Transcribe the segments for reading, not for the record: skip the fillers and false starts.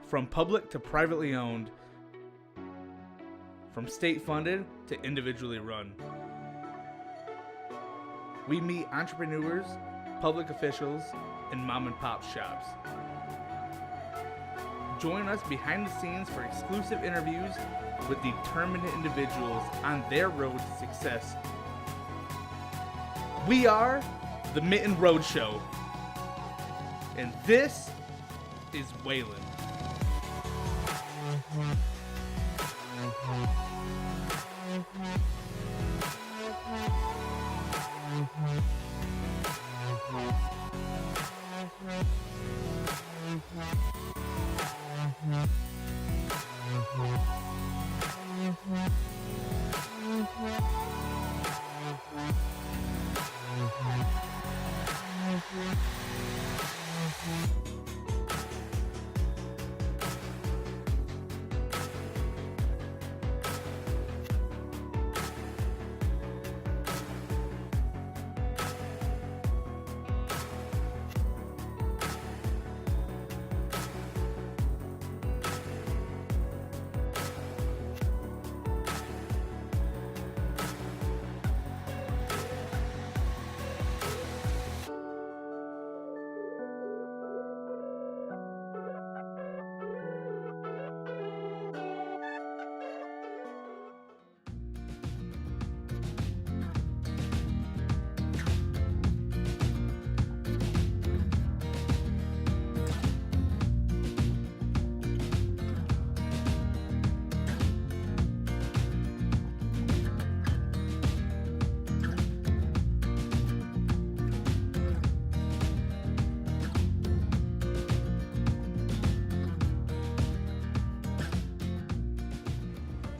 From public to privately owned, from state funded to individually run. We meet entrepreneurs, public officials, and mom and pop shops. Join us behind the scenes for exclusive interviews with determined individuals on their road to success. We are the Mitten Roadshow, and this is Wayland.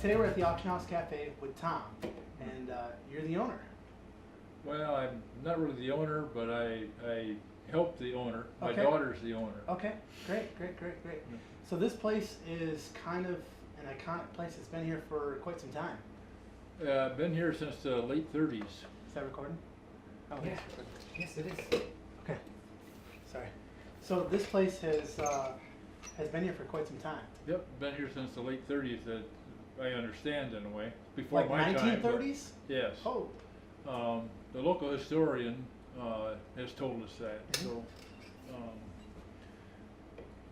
Today we're at the Auction House Cafe with Tom, and you're the owner. Well, I'm not really the owner, but I help the owner. My Okay. daughter's the owner. Okay, great. Yeah. So this place is kind of an iconic place. It's been here for quite some time. I've been here since the late 30s. Is that recording? Oh, Yeah. it's recording. Yes, it is. Okay, sorry. So this place has been here for quite some time. Yep, been here since the late 30s. That I understand in a way. Before Like my time. 1930s? But yes. Oh, The local historian has told us that. Mhm.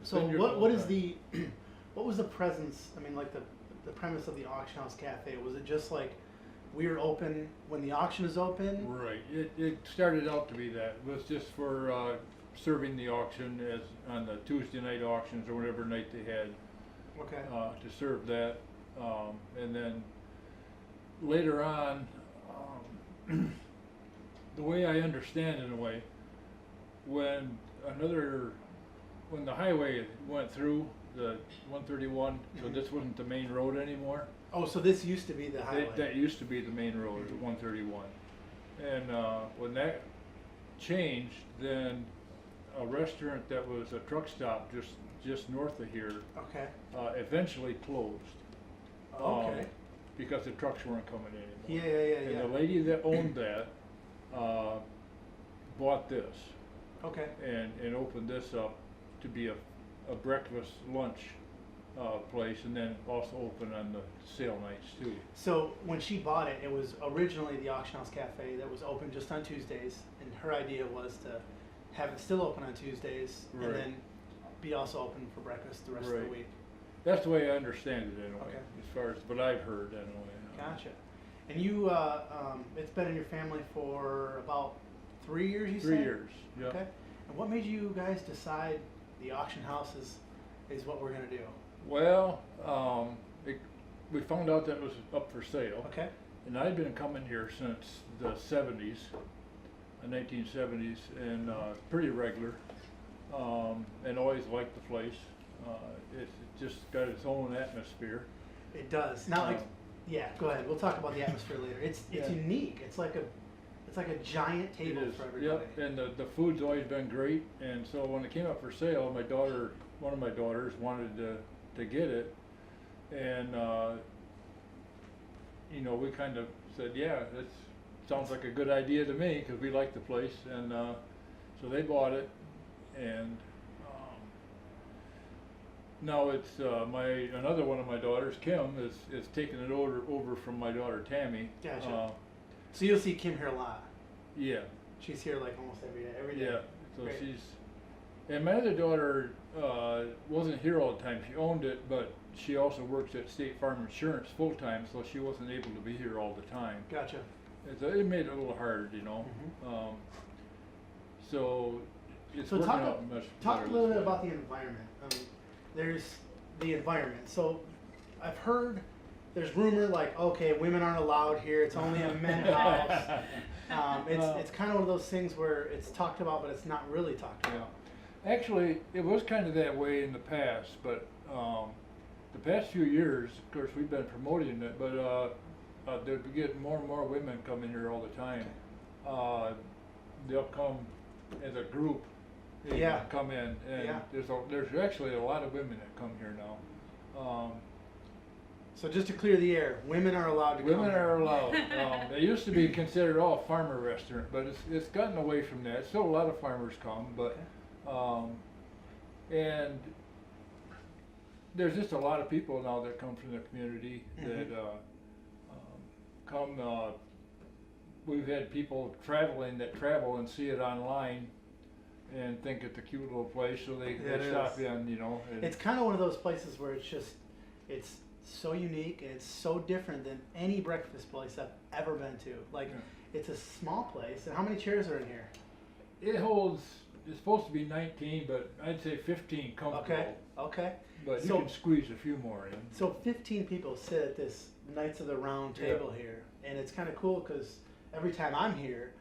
It's so been here a what long what is time. the what was the presence? I mean, like the premise of the Auction House Cafe, was it just like we are open when the auction is open? Right. It started out to be that. It was just for serving the auction as on the Tuesday night auctions or whatever night they had Okay. to serve that. And then later on, the way I understand in a way, when the highway went through the 131, so Mhm. this wasn't the main road anymore. Oh, so this used to be the highway. That used to be the main road, 131. And when that changed, then a restaurant that was a truck stop just north of here Okay. eventually closed. Okay. Because the trucks weren't coming anymore. Yeah. And the lady that owned that bought this Okay. and opened this up to be a breakfast lunch place, and then also open on the sale nights too. So when she bought it, it was originally the Auction House Cafe that was open just on Tuesdays, and her idea was to have it still open on Tuesdays, Right. and then be also open for breakfast the rest of Right. the week. That's the way I understand it anyway, Okay. as far as what I've heard anyway. Gotcha. And you, it's been in your family for about 3 years, you said? 3 years, yeah. Okay. And what made you guys decide the auction house is what we're gonna do? Well, we found out that it was up for sale. Okay. And I'd been coming here since the 70s, the 1970s, and pretty regular, and always liked the place. It's just got its own atmosphere. It does. Now, like, yeah, go ahead. We'll talk about the atmosphere later. It's Yeah. unique. It's like a giant It table is, for everybody. yep, and the food's always been great, and so when it came up for sale, one of my daughters wanted to get it, and we kind of said, yeah, that sounds like a good idea to me, because we like the place, and so they bought it, and Now it's another one of my daughters, Kim, is taking it over from my daughter Tammy. Gotcha. So you'll see Kim here a lot. Yeah. She's here like almost every day. Every day. Yeah. So Great. and my other daughter wasn't here all the time. She owned it, but she also works at State Farm Insurance full time, so she wasn't able to be here all the time. Gotcha. It made it a little hard, you know. Mhm. So it's So working talk out much talk a better little this bit way. about the environment. There's the environment. So I've heard there's rumor like, okay, women aren't allowed here. It's only a men's house. It's kind of one of those things where it's talked about, but it's not really talked about. Actually, it was kind of that way in the past, but the past few years, of course, we've been promoting it, but they're getting more and more women coming here all the time. They'll come as a group. They Yeah. come in, and Yeah. there's actually a lot of women that come here now. So just to clear the air, women are allowed to come Women here. are allowed. They used to be considered all farmer restaurant, but it's gotten away from that. Still a lot of farmers come, but and there's just a lot of people now that come from the community that come. We've had people traveling that travel and see it online and think it's a cute little place, so they It stop is. in, you know. And It's kind of one of those places where it's so unique and it's so different than any breakfast place I've ever been to. Like, Yeah. it's a small place. And how many chairs are in here? it holds. It's supposed to be 19, but I'd say 15 comfortable. Okay. Okay. But you So- can squeeze a few more in. So 15 people sit at this Knights of the Round Yeah. table here, and it's kind of cool because every time I'm here,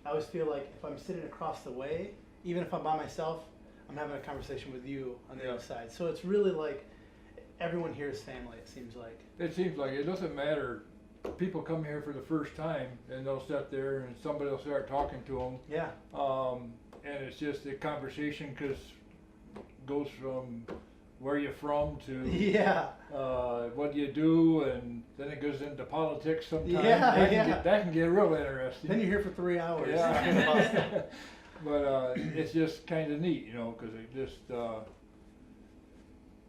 I always feel like if I'm sitting across the way, even if I'm by myself, I'm having a conversation with you on the Yeah. other side. So it's really like everyone here is family. It seems like. It seems like it doesn't matter. People come here for the first time and they'll sit there and somebody will start talking to them. Yeah. And it's just a conversation goes from where you're from to Yeah. what you do, and then it goes into politics sometimes. Yeah, That can get real interesting. Then you're here for 3 hours. Yeah. But it's just kind of neat, you know, because it just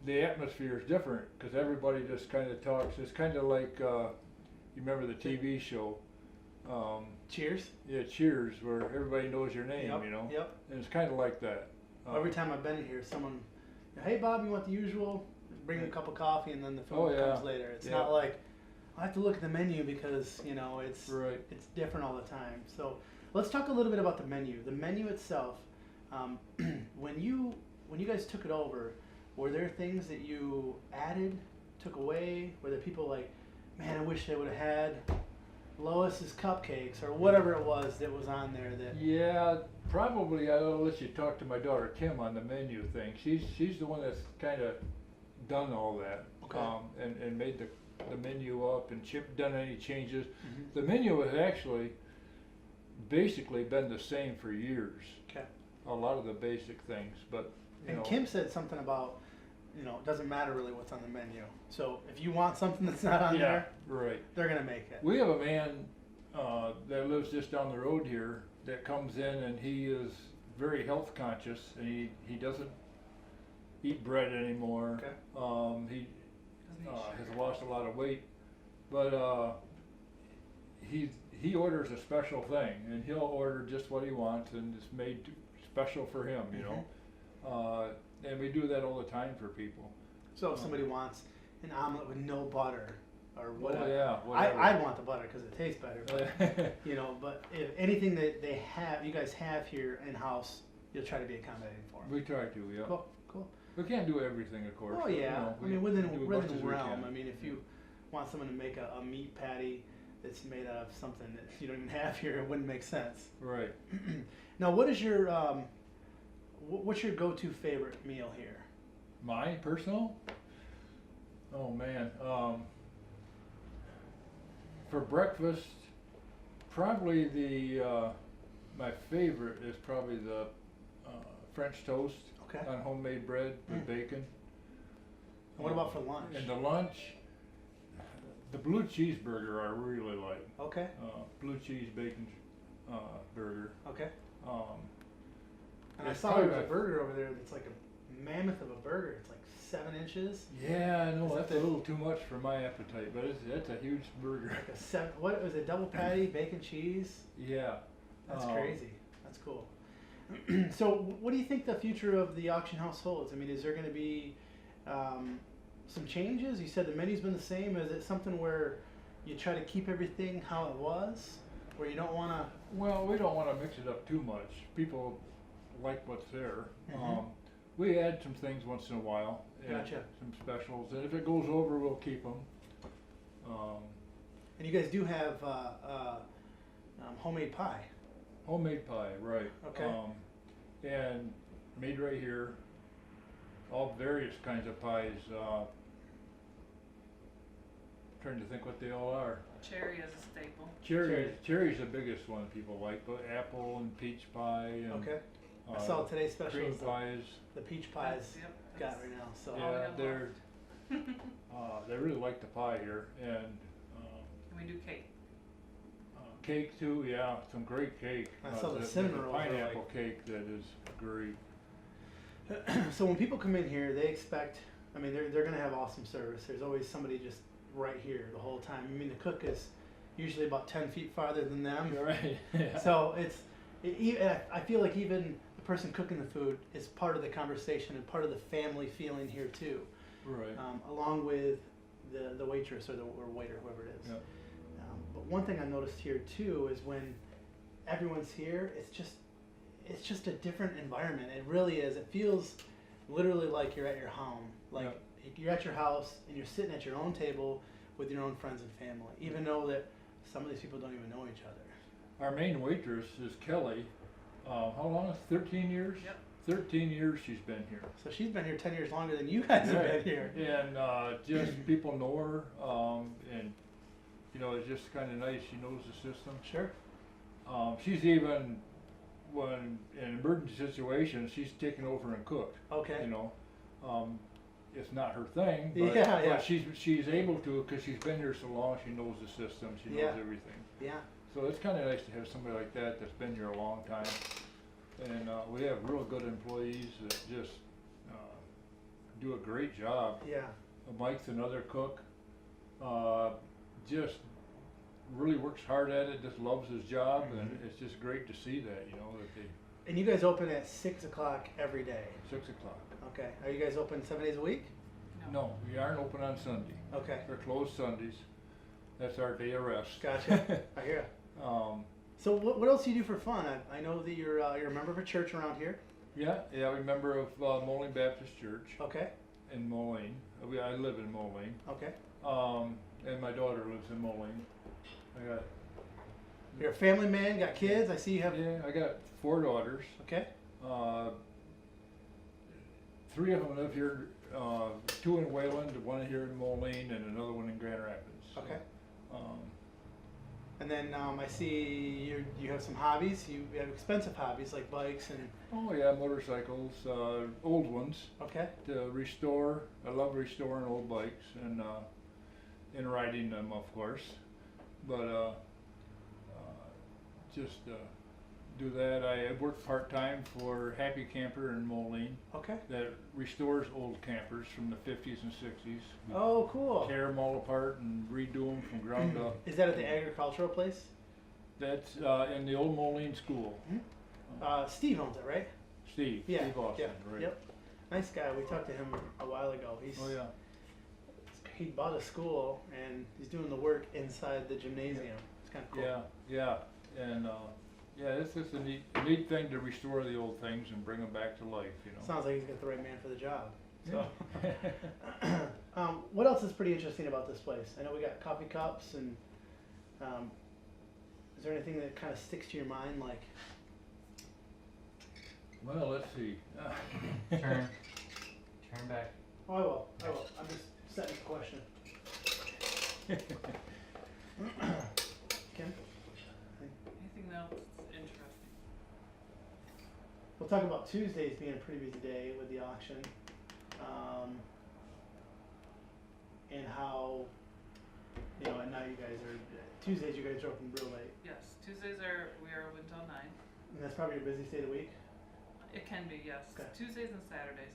the atmosphere is different because everybody just kind of talks. It's kind of like you remember the TV show. Cheers. Yeah, Cheers, where everybody knows your name, Yep. you know. Yep. And it's kind of like that. Every time I've been here, someone, hey Bob, you want the usual? Bring a cup of coffee, and then the food Oh, yeah. comes later. It's Yeah. not like I have to look at the menu because it's Right. it's different all the time. So let's talk a little bit about the menu. The menu itself. When you guys took it over, were there things that you added, took away? Were there people like, man, I wish they would have had Lois's cupcakes or whatever it was that was on there that. Yeah, probably I'll let you talk to my daughter Kim on the menu thing. She's the one that's kind of done all that. Okay. And made the menu up and done any changes. Mhm. The menu has actually basically been the same for years. Okay. A lot of the basic things, but you And know, Kim said something about, it doesn't matter really what's on the menu. So if you want something that's not on yeah, there, right. they're gonna make it. We have a man that lives just down the road here that comes in and he is very health conscious and he doesn't eat bread anymore. Okay. He has lost a lot of weight, but he orders a special thing and he'll order just what he wants and it's made special for him, you know. And we do that all the time for people. So if somebody wants an omelet with no butter or whatever, Oh yeah, whatever. I'd want the butter because it tastes better. But, but if anything that you guys have here in house, you'll try to be accommodating for them. We try to, yeah. Cool, cool. We can't do everything, of course. Oh but, you yeah, know, I mean we within do as much as we realm. can. I mean, if you want someone to make a meat patty that's made out of something that you don't even have here, it wouldn't make sense. Right. Now, what is your what's your go-to favorite meal here? Mine, personal? Oh man. For breakfast, probably my favorite is probably the French toast Okay. on homemade bread with bacon. And what about for lunch? And the lunch, the blue cheeseburger I really like. Okay. Blue cheese bacon burger. Okay. And I it's saw probably there was a my- burger over there that's like a mammoth of a burger. It's like 7 inches. Yeah, I know, Is it that's a the- little too much for my appetite, but that's a huge burger. Like a 7. What was it? Double patty, bacon, cheese. Yeah. That's crazy. That's cool. So, what do you think the future of the auction house holds? I mean, is there going to be some changes? You said the menu's been the same. Is it something where you try to keep everything how it was, where you don't want to? Well, we don't want to mix it up too much. People like what's there. Mhm. We add some things once in a while. And Gotcha. some specials, and if it goes over, we'll keep them. And you guys do have homemade pie. Homemade pie, right. Okay. And made right here. All various kinds of pies. Trying to think what they all are. Cherry is a staple. Cherry's the biggest one people like, but apple and peach pie and Okay. I saw today's special cream is pies. the peach pies Yep, got that's- right now. So we Yeah, have they're they really like the pie here, and And we do cake. cake too. Yeah, some great cake. I saw the there's cinnamon a rolls are pineapple like- cake that is great. so when people come in here, they expect. I mean, they're gonna have awesome service. There's always somebody just right here the whole time. I mean, the cook is usually about 10 feet farther than them. You're right. Yeah. So I feel like even the person cooking the food is part of the conversation and part of the family feeling here too, Right. along with the waitress or waiter, whoever it is. Yep. But one thing I noticed here too is when everyone's here, it's just a different environment. It really is. It feels literally like you're at your home. Like Yep. you're at your house and you're sitting at your own table with your own friends and family, even though that some of these people don't even know each other. Our main waitress is Kelly. How long? 13 years? Yep. 13 years she's been here. So she's been here 10 years longer than you guys have been here. And just people know her, and you know, it's just kind of nice. She knows the system. Sure. She's even, when in an emergency situation, she's taken over and cooked. Okay. You know, it's not her thing, but, Yeah, yeah. but she's able to because she's been here so long. She knows the system. She knows Yeah. everything. Yeah. So it's kind of nice to have somebody like that that's been here a long time. And we have real good employees that just do a great job. Yeah. Mike's another cook. Just really works hard at it, just loves his job, and it's just great to see that, you know, that they, And you guys open at 6 o'clock every day. 6 o'clock. Okay. Are you guys open 7 days a week? No, we aren't open on Sunday. Okay. We're closed Sundays. That's our day of rest. Gotcha. I hear ya. So what else do you do for fun? I know that you're a member of a church around here. Yeah, we're a member of Moline Baptist Church Okay. in Moline. I live in Moline. Okay. And my daughter lives in Moline. You're a family man, got kids. I see you have. I got 4 daughters. Okay. 3 of them live here, 2 in Wayland, 1 here in Moline, and another one in Grand Rapids. So, Okay. And then I see you have some hobbies. You have expensive hobbies like bikes and. oh yeah, motorcycles, old ones Okay. to restore. I love restoring old bikes and riding them, of course. But just do that. I work part-time for Happy Camper in Moline Okay. that restores old campers from the 50s and 60s. We Oh, cool. tear them all apart and redo them from ground up. Is that at the agricultural place? That's in the old Moline School. Steve owns it, right? Steve Austin, yeah, right? Yep. Nice guy. We talked to him a while ago. Oh yeah. He bought a school and he's doing the work inside the gymnasium. It's kind of cool. Yeah, and it's just a neat thing to restore the old things and bring them back to life, you know. Sounds like he's got the right man for the job. So, what else is pretty interesting about this place? I know we got coffee cups and. Is there anything that kind of sticks to your mind, like? Well, let's see. Turn back. Oh, I will. I'm just setting the question. Kim? Anything else interesting? We'll talk about Tuesdays being a pretty busy day with the auction, and how, at night you guys are, Tuesdays you guys are open real late, Yes, Tuesdays we are open till 9. and that's probably your busiest day of the week. It can be, yes. Okay. Tuesdays and Saturdays.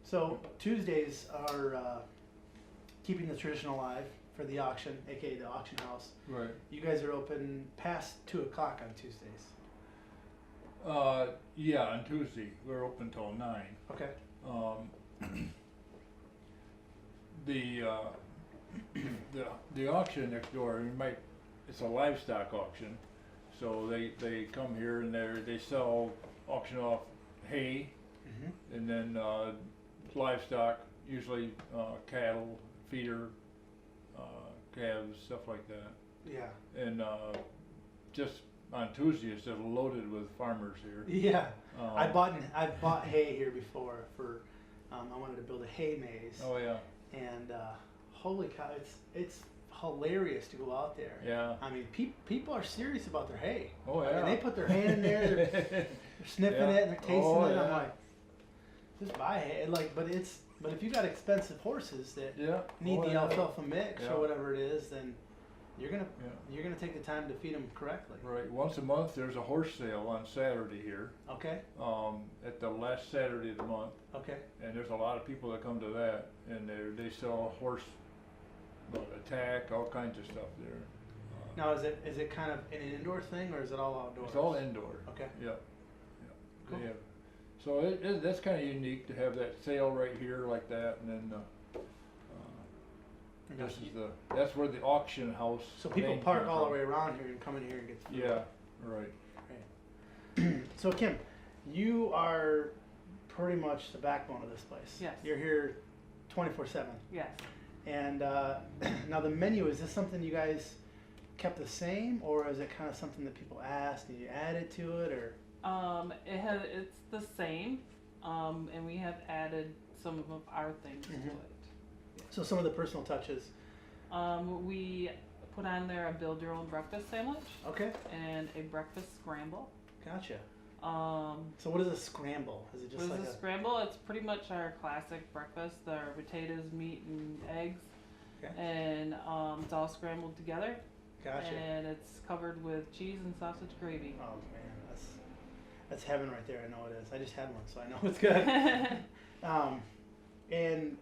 So Tuesdays are keeping the tradition alive for the auction, aka the auction house. Right. You guys are open past 2 o'clock on Tuesdays. Yeah, on Tuesday, we're open till 9. Okay. The auction next door, it's a livestock auction, so they come here and they auction off hay, Mm-hmm. and then livestock, usually cattle, feeder, calves, stuff like that. Yeah. And just on Tuesday, it's just loaded with farmers here. Yeah. I've Um, bought hay here before for I wanted to build a hay maze. Oh yeah, And holy cow, it's hilarious to go out there. yeah. I mean, people are serious about their hay. Oh I yeah. mean, they put their hand in there, they're sniffing Yeah. it and they're tasting Oh, it. I'm yeah. like, just buy hay. Like, but if you got expensive horses that Yeah. need Oh, the yeah. alfalfa mix Yeah. or whatever it is, then you're gonna Yeah. take the time to feed them correctly. Right. Once a month, there's a horse sale on Saturday here. Okay. At the last Saturday of the month, Okay. and there's a lot of people that come to that, and they sell horse attack, all kinds of stuff there. Now, is it kind of an indoor thing or is it all outdoors? It's all indoor. Okay. Yep. Cool. They have, so that's kind of unique to have that sale right here like that, and then that's where the auction house. So people name park came all the from. way around here and come in here and get food. Yeah. Right. So Kim, you are pretty much the backbone of this place. Yes. You're here 24/7. Yes. And now the menu, is this something you guys kept the same, or is it kind of something that people asked and you added to it, or? It's the same, and we have added some of our things Mhm. to it. So some of the personal touches. We put on there a build your own breakfast sandwich Okay, and a breakfast scramble. gotcha. Um, So what is a scramble? Is it just What like is a scramble? It's pretty much our classic breakfast. There are potatoes, meat, and eggs. Okay. And it's all scrambled together. Gotcha. And it's covered with cheese and sausage gravy. Oh man, that's heaven right there. I know it is. I just had one, so I know it's good. And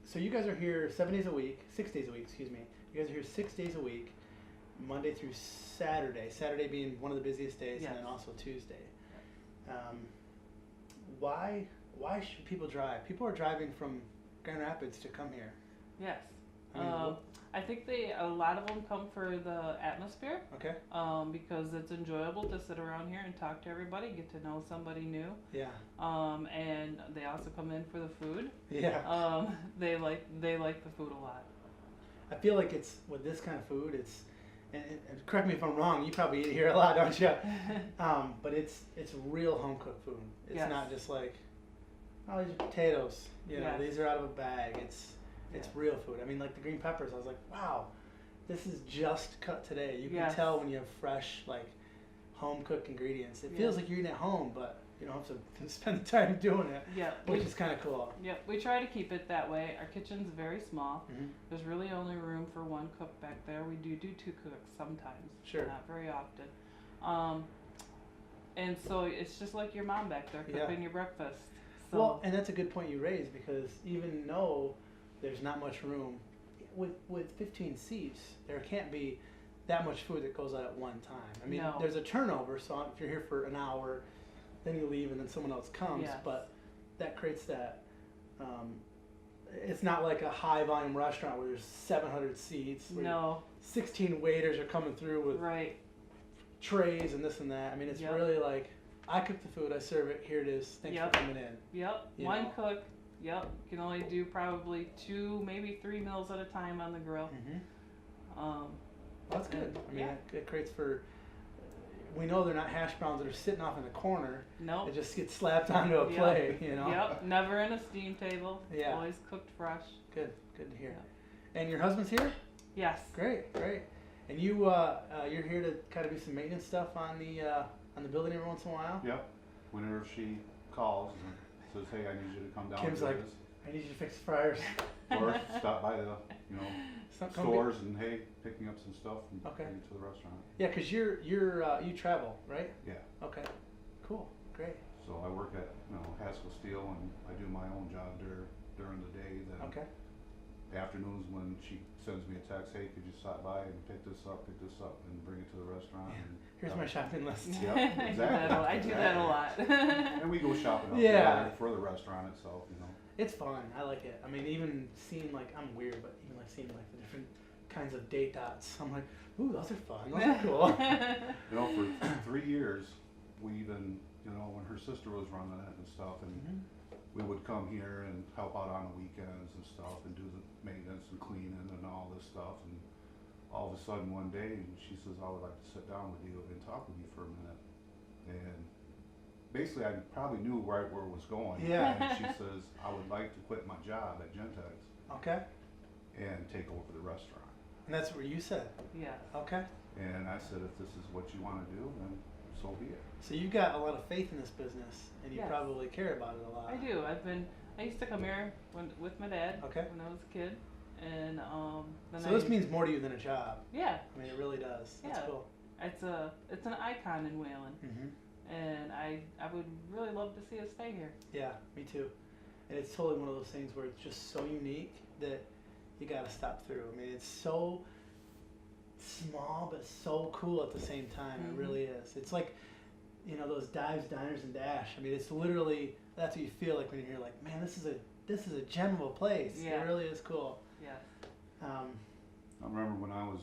so you guys are here 7 days a week, 6 days a week, excuse me. You guys are here 6 days a week, Monday through Saturday. Saturday being one of the busiest days, and then Yes. also Tuesday. Why should people drive? People are driving from Grand Rapids to come here. Yes. I mean, I think a lot of them come for the atmosphere. Okay. Because it's enjoyable to sit around here and talk to everybody, get to know somebody new. Yeah. And they also come in for the food. Yeah. They like the food a lot. I feel like it's with this kind of food. It's and correct me if I'm wrong. You probably eat here a lot, don't you? But it's real home cooked food. It's Yes. not just like, oh, these are potatoes. You know, Yes. these are out of a bag. It's Yes. real food. I mean, like the green peppers. I was like, wow, this is just cut today. You can Yes. tell when you have fresh, like, home cooked ingredients. It feels like you're eating at home, but you don't have to spend the time doing it, Yeah. which is kind of cool. Yep, we try to keep it that way. Our kitchen's very small. Mm-hmm. There's really only room for one cook back there. We do 2 cooks sometimes. Sure. Not very often. And so it's just like your mom back there Yeah. cooking your breakfast. So Well, and that's a good point you raised, because even though there's not much room, with 15 seats, there can't be that much food that goes out at one time. I mean, No. there's a turnover, so if you're here for an hour, then you leave and then someone else comes, Yes. but that creates that, it's not like a high volume restaurant where there's 700 seats, where no, 16 waiters are coming through with right. trays and this and that. I mean, it's Yep. really like, I cook the food, I serve it, here it is, thanks Yep. for coming in. Yep, You one know. cook. Yep, can only do probably 2, maybe 3 meals at a time on the grill. Well, that's good. I mean, Yeah. it creates for. We know they're not hash browns that are sitting off in the corner. Nope. It just gets slapped onto a Yep. plate, you know. Yep, never in a steam table. Yeah. Always cooked fresh. Good to hear. Yeah. And your husband's here? Yes. Great. And you, you're here to kind of do some maintenance stuff on the building every once in a while. Yep. Whenever she calls and says, "Hey, I need you to come down Kim's to like, this," I need you to fix the fryers. or stop by the, Come get- stores and hey, picking up some stuff and Okay. bring it to the restaurant. Yeah, 'cause you travel, right? Yeah. Okay. Cool. Great. So So I work at, Haskell Steel, and I do my own job there during the day. Then Okay. afternoons when she sends me a text, hey, could you stop by and pick this up, and bring it to the restaurant? Yeah. And Here's my shopping list. Yep, I do that exactly. I do that a lot. And we go shopping up Yeah. there for the restaurant itself, It's fun. I like it. I mean, even seeing like, I'm weird, but even like seeing like the different kinds of date dots, I'm like, ooh, those are fun. Those are cool. For 3 years, we even, when her sister was running it and stuff, and Mhm. we would come here and help out on the weekends and stuff and do the maintenance and cleaning and all this stuff. And all of a sudden one day she says, I would like to sit down with you and talk with you for a minute. And basically I probably knew right where it was going. Yeah. And she says, I would like to quit my job at Gentex Okay. and take over the restaurant. And that's what you said. Yeah. Okay. And I said, if this is what you want to do, then so be it. So you got a lot of faith in this business, and you Yes. probably care about it a lot. I do. I used to come here with my dad Okay. when I was a kid, and then So this means more to you than a job. yeah, I mean, it really does. That's Yeah. cool. it's an icon in Wayland, Mm-hmm. and I would really love to see us stay here. Yeah, me too. And it's totally one of those things where it's just so unique that you got to stop through. I mean, it's so small but so cool at the same time. Mhm. It really is. It's like, those dives, diners, and dash. I mean, it's literally, that's what you feel like when you're here. Like, man, this is a gem of a place. Yeah. It really is cool. Yes. I remember when I was,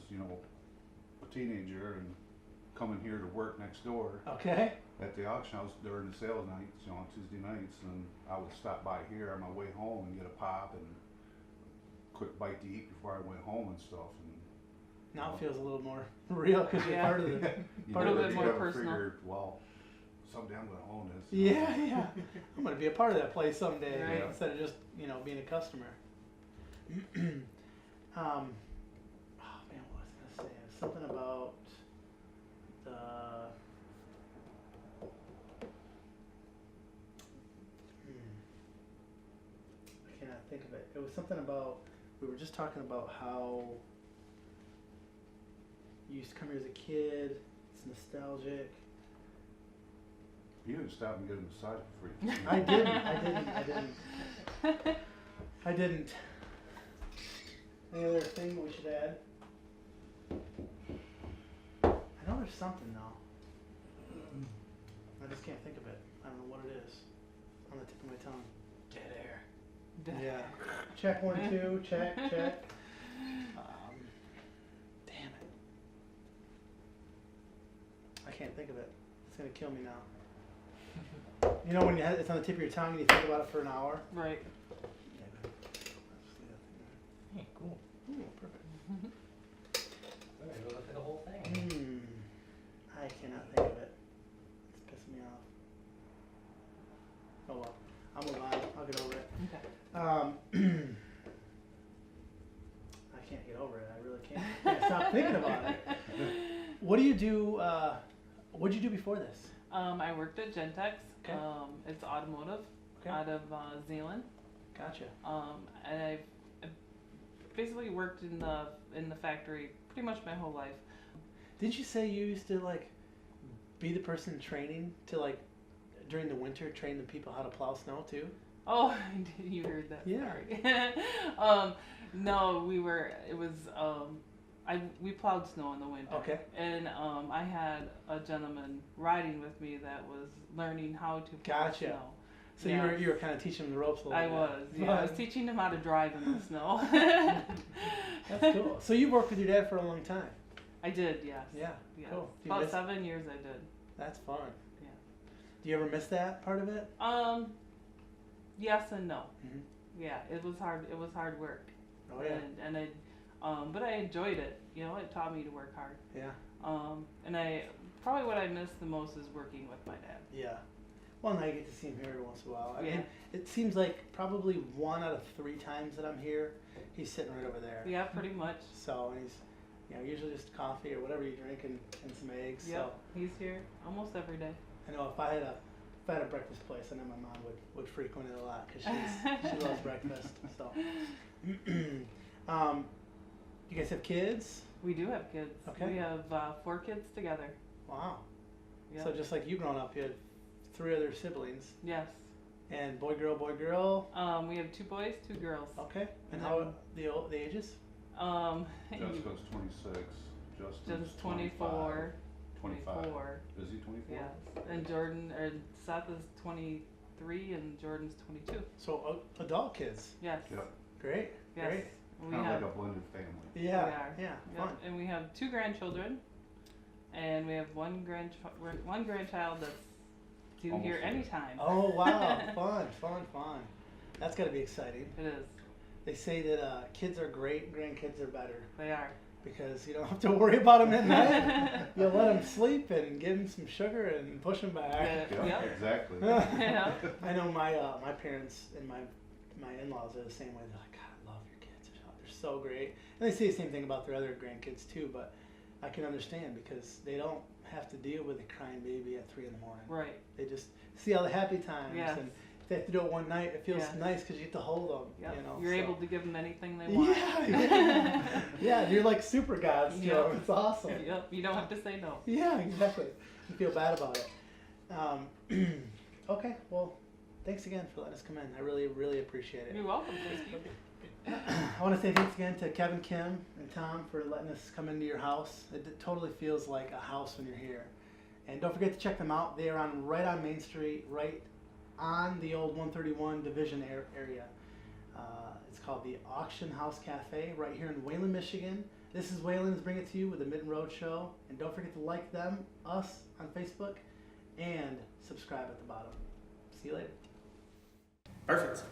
a teenager and coming here to work next door Okay. at the auction house during the sales nights, on Tuesday nights, and I would stop by here on my way home and get a pop and quick bite to eat before I went home and stuff. And Now it feels a little more real because you're Yeah. part of the. you Part of never, it you more never personal. figured, well, someday I'm going to own this. Yeah, yeah. I'm gonna be a part of that place someday Right. instead of just being a customer. Oh man, what was I gonna say? It was something about the. I cannot think of it. It was something about, we were just talking about how you used to come here as a kid. It's nostalgic. You didn't stop and get a massage for free. I didn't. Any other thing that we should add? I know there's something though. I just can't think of it. I don't know what it is. On the tip of my tongue. Dead air. Yeah. Check 1, 2. Check. Damn it. I can't think of it. It's gonna kill me now. When it's on the tip of your tongue and you think about it for an hour. Right. Hey, cool. Ooh, perfect. We're gonna go look at the whole thing. I cannot think of it. It's pissing me off. Oh well. I'll move on. I'll get over it. Okay. I can't get over it. I really can't. I can't stop thinking about it. What do you do? What did you do before this? I worked at Gentex. Okay. It's automotive Okay. out of Zealand. Gotcha. And I've basically worked in the factory pretty much my whole life. Didn't you say you used to be the person training to during the winter train the people how to plow snow too? Oh, you heard that? Yeah. Sorry. No, we plowed snow in the winter. Okay. And I had a gentleman riding with me that was learning how to plow Gotcha. snow. So Yeah. you were kind of teaching them the ropes a little I bit. was. Yeah, I was teaching him how to drive in the snow. That's cool. So you worked with your dad for a long time. I did, yes. Yeah. Yes. Cool. Do you About miss- 7 years I did. That's fun. Yeah. Do you ever miss that part of it? Yes and no. Mhm. Yeah, it was hard. It was hard work. Oh yeah. And but I enjoyed it. It taught me to work hard. Yeah. And probably what I miss the most is working with my dad. Yeah. Well, and I get to see him here every once in a while. I Yeah. mean, it seems like probably 1 out of 3 times that I'm here, he's sitting right over there. Yeah, pretty much. So, and he's, usually just coffee or whatever you drink and some eggs. Yep, he's here almost every day. So, I know if I had a breakfast place, I know my mom would frequent it a lot because she loves breakfast. So, you guys have kids? We do have kids. Okay. We have 4 kids together. Wow. Yep. So just like you growing up, you had 3 other siblings. Yes. And boy, girl, boy, girl. We have 2 boys, 2 girls. Okay. And And how then- the ages? Jessica's 26. Justin's Just 24. 25. Is he 24? Yes. And Seth is 23 and Jordan's 22. So adult kids. Yes. Yep. Great. Yes. Great. We Kind of have like a blended family. Yeah. We are. Yeah. Yep. Fun. And we have 2 grandchildren, and we have one grandchild that's due Almost here there. anytime. Oh wow! Fun. That's got to be exciting. It is. They say that kids are great, grandkids are better They are. because you don't have to worry about them at night. You let them sleep and give them some sugar and push them back. Yeah, Yep. exactly. Yeah. I know my parents and my in-laws are the same way. They're like, God, I love your kids. They're so great. And they say the same thing about their other grandkids too. But I can understand because they don't have to deal with a crying baby at 3 in the morning. Right. They just see all the happy times. Yes. And if they have to do it one night, it feels Yes. nice because you get to hold them. Yep. You know, You're so. able to give them anything they want. Yeah, you're like super gods to Yep. them. It's awesome. Yep. You don't have to say no. Yeah, exactly. You feel bad about it. Okay, well, thanks again for letting us come in. I really, really appreciate it. You're welcome, Christy. I want to say thanks again to Kevin, Kim, and Tom for letting us come into your house. It totally feels like a house when you're here. And don't forget to check them out. They are right on Main Street, right on the old 131 Division area. It's called the Auction House Cafe right here in Wayland, Michigan. This is Wayland's Bring It To You with the Mitten Road Show. And don't forget to like us on Facebook, and subscribe at the bottom. See you later. Perfect.